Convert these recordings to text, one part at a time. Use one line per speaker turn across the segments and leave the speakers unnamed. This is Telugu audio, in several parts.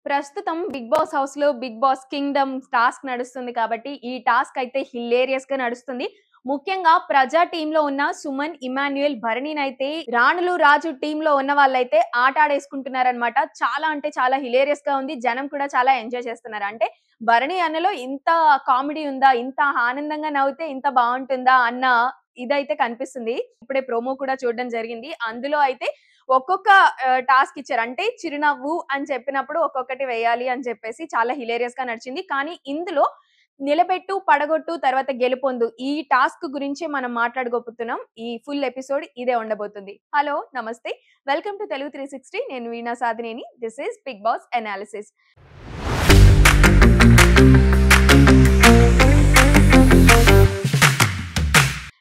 ప్రస్తుతం 'బిగ్ బాస్' హౌస్‌లో 'బిగ్ బాస్ కింగ్డమ్' టాస్క్ నడుస్తుంది కాబట్టి, ఈ టాస్క్ అయితే హిలేరియస్‌గా నడుస్తుంది. ముఖ్యంగా 'ప్రజా' టీమ్‌లో ఉన్న సుమన్, ఇమాన్యుయల్, భరణినైతే రాణులు, రాజు టీమ్‌లో ఉన్న వాళ్ళైతే ఆట ఆడేసుకుంటున్నారనమాట. చాలా అంటే చాలా హిలేరియస్‌గా ఉంది. జనం కూడా చాలా ఎంజాయ్ చేస్తున్నారు. అంటే భరణి అన్నలో ఇంత కామెడీ ఉందా? ఇంత ఆనందంగా నవ్వితే ఇంత బావుంటుందా? అన్న ఇదైతే కనిపిస్తుంది. ఇప్పుడే ప్రోమో కూడా చూడడం జరిగింది. అందులో అయితే ఒక్కొక్క టాస్క్ ఇచ్చారు. అంటే చిరునవ్వు అని చెప్పినప్పుడు ఒక్కొక్కటి వేయాలి అని చెప్పేసి చాలా హిలేరియస్‌గా నడిచింది. కానీ ఇందులో నిలబెట్టు, పడగొట్టు, తర్వాత గెలుపొందు ఈ టాస్క్ గురించే మనం మాట్లాడుకోబోతున్నాం. ఈ ఫుల్ ఎపిసోడ్ ఇదే ఉండబోతుంది. హలో! నమస్తే. Welcome to Telugu 360. నేను Veena Sadhineni. This is Bigg Boss analysis.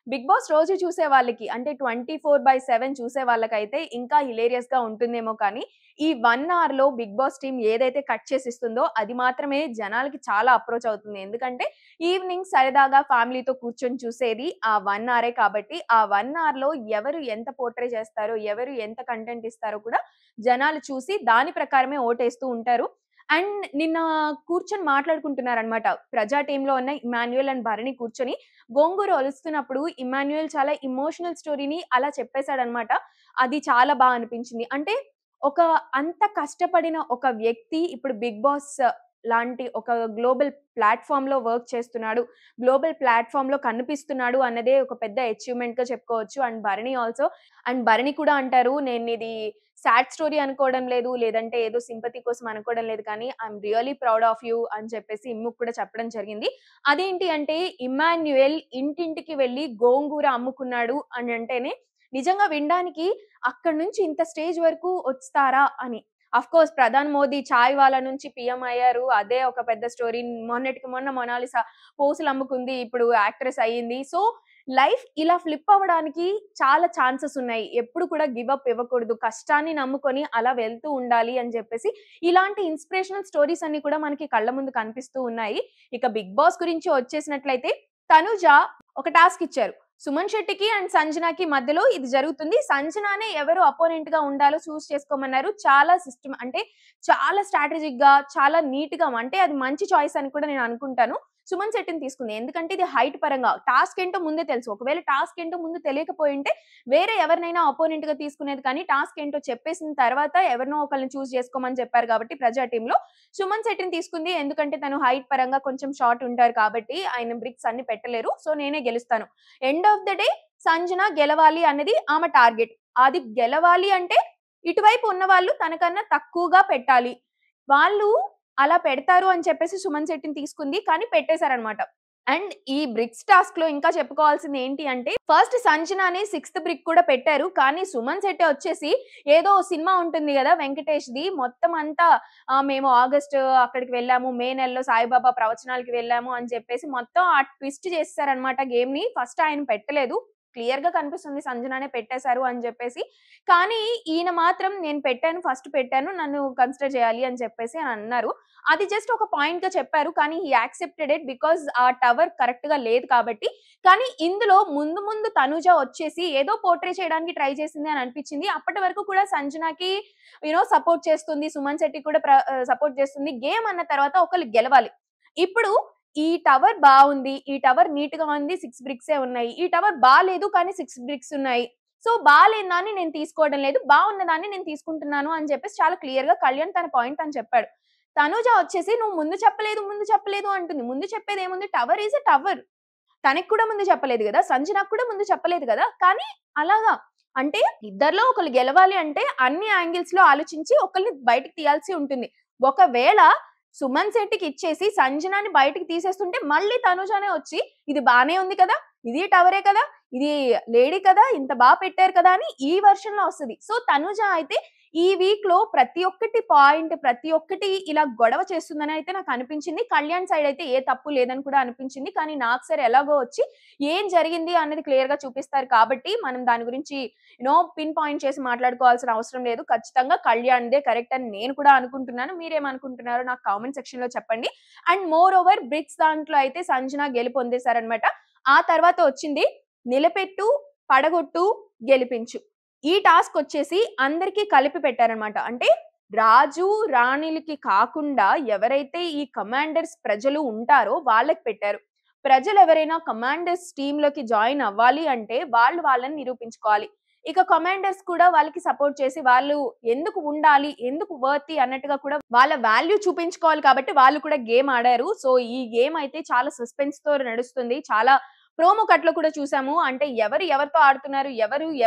Bigg Boss రోజు చూసే వాళ్ళకి అంటే 24/7 చూసే వాళ్ళకైతే ఇంకా హిలేరియస్‌గా ఉంటుందేమో కానీ, ఈ 1 అవర్‌లో బిగ్ బాస్ టీమ్ ఏదైతే కట్ చేసి ఇస్తుందో అది మాత్రమే జనాలకి చాలా అప్రోచ్ అవుతుంది. ఎందుకంటే ఈవినింగ్ సరదాగా ఫ్యామిలీతో కూర్చొని చూసేది ఆ 1 అవరే కాబట్టి, ఆ 1 అవర్‌లో ఎవరు ఎంత పోర్ట్రే చేస్తారో, ఎవరు ఎంత కంటెంట్ ఇస్తారో కూడా జనాలు చూసి దాని ప్రకారమే ఓటేస్తూ ఉంటారు. అండ్ నిన్న కూర్చొని మాట్లాడుకుంటున్నారనమాట. 'ప్రజా' టీమ్‌లో ఉన్న ఇమాన్యుయల్ అండ్ భరణి కూర్చొని గోంగూర ఒలుస్తున్నప్పుడు ఇమ్మాన్యుయల్ చాలా ఎమోషనల్ స్టోరీని అలా చెప్పేసాడనమాట. అది చాలా అనిపించింది. అంటే ఒక అంత కష్టపడిన ఒక వ్యక్తి ఇప్పుడు 'బిగ్ బాస్' లాంటి ఒక గ్లోబల్ ప్లాట్‌ఫార్మ్‌లో వర్క్ చేస్తున్నాడు. గ్లోబల్ ప్లాట్‌ఫార్మ్‌లో కనిపిస్తున్నాడు అన్నదే ఒక పెద్ద అచీవ్‌మెంట్‌గా చెప్పుకోవచ్చు. అండ్ భరణి కూడా అంటారు, నేనిది సాడ్ స్టోరీ అనుకోవడం లేదు. లేదంటే ఏదో సింపతి కోసం అనుకోవడం లేదు కానీ, I'm really proud of you అని చెప్పేసి ఇమ్ముకి కూడా చెప్పడం జరిగింది. అదేంటి అంటే ఇమ్మాన్యుయల్ ఇంటింటికి వెళ్లి గోంగూర అమ్ముకున్నాడు అని అంటేనే నిజంగా వినడానికి అక్కడి నుంచి ఇంత స్టేజ్ వరకు వస్తారా అని. ఆఫ్‌కోర్స్ ప్రధాని మోదీ చాయ్ వాలా నుంచి పీఎం అయ్యారు. అదే ఒక పెద్ద స్టోరీ. మొన్నటికి మొన్న మొనాలిసా పోసులు అమ్ముకుంది. ఇప్పుడు యాక్ట్రెస్ అయ్యింది. సో, లైఫ్ ఇలా ఫ్లిప్ అవ్వడానికి చాలా ఛాన్సెస్ ఉన్నాయి. ఎప్పుడు కూడా గివ్ అప్ ఇవ్వకూడదు. కష్టాన్ని నమ్ముకొని అలా వెళ్తూ ఉండాలి అని చెప్పేసి ఇలాంటి ఇన్స్‌పిరేషనల్ స్టోరీస్ అన్ని కూడా మనకి కళ్ళ ముందు కనిపిస్తూ ఉన్నాయి. ఇక 'బిగ్ బాస్' గురించి వచ్చేసినట్లయితే తనుజ ఒక టాస్క్ ఇచ్చారు. సుమన్ శెట్టికి అండ్ సంజనాకి మధ్యలో ఇది జరుగుతుంది. సంజనానే ఎవరు అపోనెంట్‌గా ఉండాలో చేసుకోమన్నారు. చాలా అంటే చాలా స్ట్రాటజిక్‌గా, చాలా నీట్‌గా అంటే అది మంచి చాయిస్ అని కూడా నేను అనుకుంటాను. సుమన్ శెట్టిని తీసుకుంది. ఎందుకంటే ఇది హైట్ పరంగా టాస్క్ ఏంటో ముందే తెలుసు. ఒకవేళ టాస్క్ ఏంటో ముందు తెలియకపోయుంటే వేరే ఎవరినైనా అపోనెంట్‌గా తీసుకునేది కానీ టాస్క్ ఏంటో చెప్పేసిన తర్వాత ఎవరినో ఒకళ్ళని చూజ్ చేసుకోమని చెప్పారు కాబట్టి 'ప్రజా' టీమ్‌లో సుమన్ శెట్టిని తీసుకుంది. ఎందుకంటే తను హైట్ పరంగా కొంచెం షార్ట్ ఉంటారు కాబట్టి ఆయన బ్రిక్స్ అన్ని పెట్టలేరు. సో, నేనే గెలుస్తాను. End of the day Sanjana గెలవాలి అన్నది ఆమె టార్గెట్. అది గెలవాలి అంటే ఇటువైపు ఉన్నవాళ్ళు తనకన్నా తక్కువగా పెట్టాలి. వాళ్ళు అలా పెడతారు అని చెప్పేసి సుమన్ శెట్టిని తీసుకుంది. కానీ పెట్టేసారనమాట. అండ్ ఈ బ్రిక్స్ టాస్క్‌లో ఇంకా చెప్పుకోవాల్సింది ఏంటి అంటే ఫస్ట్ సంజనాని సిక్స్త్ బ్రిక్ కూడా పెట్టారు. కానీ సుమన్ శెట్టి వచ్చేసి ఏదో సినిమా ఉంటుంది గదా! వెంకటేష్‌ది మొత్తం అంతా మేము ఆగస్ట్ అక్కడికి వెళ్ళాము. మే నెలలో సాయిబాబా ప్రవచనాలకి వెళ్ళాము అని చెప్పేసి మొత్తం ఆ ట్విస్ట్ చేసేసారనమాట గేమ్‌ని. ఫస్ట్ ఆయన పెట్టలేదు. క్లియర్‌గా కనిపిస్తుంది సంజనానే పెట్టేశారు అని జెప్పేసి. కానీ ఈయన మాత్రం నేను పెట్టాను, ఫస్ట్ పెట్టాను. నన్ను కన్సిడర్ చేయాలి అని చెప్పేసి అన్నారు. అది జస్ట్ ఒక పాయింట్‌గా చెప్పారు. కానీ హి యాక్సెప్టెడ్ ఇట్ బికాజ్ ఆ టవర్ కరెక్ట్‌గా లేదు కాబట్టి. కానీ ఇందులో ముందు ముందు తనుజ వచ్చేసి ఏదో పోర్ట్రే చేయడానికి ట్రై చేసింది అని అనిపించింది. అప్పటి వరకు కూడా సంజనాకి సపోర్ట్ చేస్తుంది. సుమన్ శెట్టి కూడా సపోర్ట్ చేస్తుంది. గేమ్ అన్న తర్వాత ఒకళ్ళు గెలవాలి. ఇప్పుడు ఈ టవర్ బావుంది. ఈ టవర్ నీట్‌గా ఉంది. 6 బ్రిక్సే ఉన్నాయి. ఈ టవర్ బాలేదు కానీ 6 బ్రిక్స్ ఉన్నాయి. సో, బాలేని దాన్ని నేను తీసుకోవడం లేదు. బావున్న దాన్ని నేను తీసుకుంటున్నాను అని చెప్పేసి చాలా క్లియర్‌గా కళ్యాణ్ తన పాయింట్ తను చెప్పాడు. తనుజ వచ్చేసి నువ్వు ముందు చెప్పలేదు అంటుంది. ముందు చెప్పేదేముంది? Tower is a tower. తనకి కూడా ముందు చెప్పలేదు గదా! సంజనకు కూడా ముందు చెప్పలేదు గదా! కానీ అలాగా అంటే ఇద్దరిలో ఒకళ్ళు గెలవాలి అంటే అన్ని యాంగిల్స్‌లో ఆలోచించి ఒకళ్ళని బయటికి తీయాల్సి ఉంటుంది. ఒకవేళ సుమన్ శెట్టికి ఇచ్చేసి సంజనాని బయటికి తీసేస్తుంటే మళ్ళీ తనుజానే వచ్చి ఇది బానే ఉంది కదా! ఇది టవరే కదా! ఇది లేడీ కదా! ఇంత పెట్టారు కదా! అని ఈ వెర్షన్‌లో వస్తది. సో, తనుజ అయితే ఈ వీక్‌లో ప్రతి ఒక్కటి పాయింట్, ప్రతి ఒక్కటి ఇలా గొడవ చేస్తుందని అయితే నాకు అనిపించింది. కళ్యాణ్ సైడ్ అయితే ఏ తప్పు లేదని కూడా అనిపించింది. కానీ నాగ్ సార్ ఎలాగో వచ్చి ఏం జరిగింది అన్నది క్లియర్‌గా చూపిస్తారు కాబట్టి మనం దాని గురించి పిన్ పాయింట్ చేసి మాట్లాడుకోవాల్సిన అవసరం లేదు. ఖచ్చితంగా కళ్యాణ్‌దే కరెక్ట్ అని నేను కూడా అనుకుంటున్నాను. మీరేమనుకుంటున్నారో నాకు కామెంట్ సెక్షన్‌లో చెప్పండి. అండ్ మోర్ ఓవర్ బ్రిక్స్ దాంట్లో అయితే సంజన గెలుపొందేసారనమాట. ఆ తర్వాత వచ్చింది నిలబెట్టు, పడగొట్టు, గెలిపించు. ఈ టాస్క్ వచ్చేసి అందరికి కలిపి పెట్టారనమాట. అంటే రాజు, రాణిలకి కాకుండా ఎవరైతే ఈ కమాండర్స్ ప్రజలు ఉంటారో వాళ్ళకి పెట్టారు. ప్రజలెవరైనా కమాండర్స్ టీమ్‌లోకి జాయిన్ అవ్వాలి అంటే వాళ్ళు వాళ్ళని నిరూపించుకోవాలి. ఇక కమాండర్స్ కూడా వాళ్ళకి సపోర్ట్ చేసి వాళ్ళు ఎందుకు ఉండాలి, ఎందుకు వర్తీ అన్నట్టుగా కూడా వాళ్ళ వాల్యూ చూపించుకోవాలి కాబట్టి వాళ్ళు కూడా గేమ్ ఆడారు. సో, ఈ గేమ్ అయితే చాలా సస్పెన్స్‌తో నడుస్తుంది. చాలా ప్రోమో కట్‌లో కూడా చూసాము. అంటే ఎవరు ఎవరితో ఆడుతున్నారు,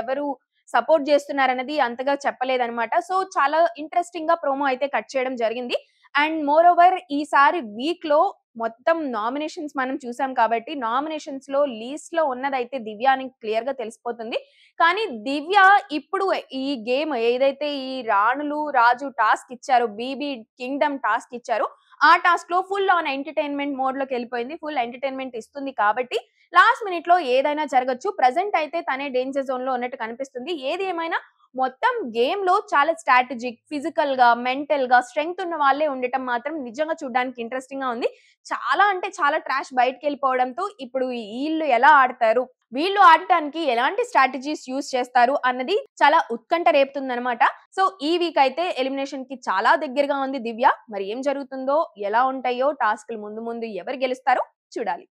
ఎవరు సపోర్ట్ జేస్తున్నారన్నది అంతగా చెప్పలేదనమాట. సో, చాలా ఇంట్రెస్టింగ్‌గా ప్రోమో అయితే కట్ చేయడం జరిగింది. అండ్ మోర్ ఓవర్ ఈసారి వీక్‌లో మొత్తం నామినేషన్స్ మనం చూసాం కాబట్టి, నామినేషన్స్‌లో లీస్ట్‌లో ఉన్నదైతే దివ్య అని క్లియర్‌గా తెలిసిపోతుంది. కానీ దివ్య ఇప్పుడు ఈ గేమ్ ఏదైతే ఈ రాణులు, రాజు టాస్క్ ఇచ్చారో, బీబీ కింగ్‌డమ్ టాస్క్ ఇచ్చారో, ఆ టాస్క్‌లో ఫుల్ ఆన్ ఎంటర్‌టైన్‌మెంట్ మోడ్‌లోకెళ్ళిపోయింది. ఫుల్ ఎంటర్‌టైన్‌మెంట్ ఇస్తుంది కాబట్టి లాస్ట్ మినిట్‌లో ఏదైనా జరగొచ్చు. ప్రెజెంట్ అయితే తనే డేంజర్ జోన్‌లో ఉన్నట్టు కనిపిస్తుంది. ఏది ఏమైనా మొత్తం గేమ్‌లో చాలా స్ట్రాటజిక్, ఫిజికల్‌గా, మెంటల్‌గా స్ట్రెంగ్త్ ఉన్న వాళ్ళే ఉండటం మాత్రం నిజంగా చూడ్డానికి ఇంట్రెస్టింగ్‌గా ఉంది. చాలా అంటే చాలా ట్రాష్ బయటికెళ్ళిపోవడంతో ఇప్పుడు ఈళ్ళు ఎలా ఆడతారు? వీళ్ళు ఆడటానికి ఎలాంటి స్ట్రాటజీస్ యూజ్ చేస్తారు అన్నది చాలా ఉత్కంఠ రేపుతుందనమాట. సో, ఈ వీక్ అయితే ఎలిమినేషన్‌కి చాలా దగ్గరగా ఉంది దివ్య. మరి ఏం జరుగుతుందో, ఎలా ఉంటాయో టాస్క్‌లు ముందు ముందు ఎవరు గెలుస్తారో చూడాలి.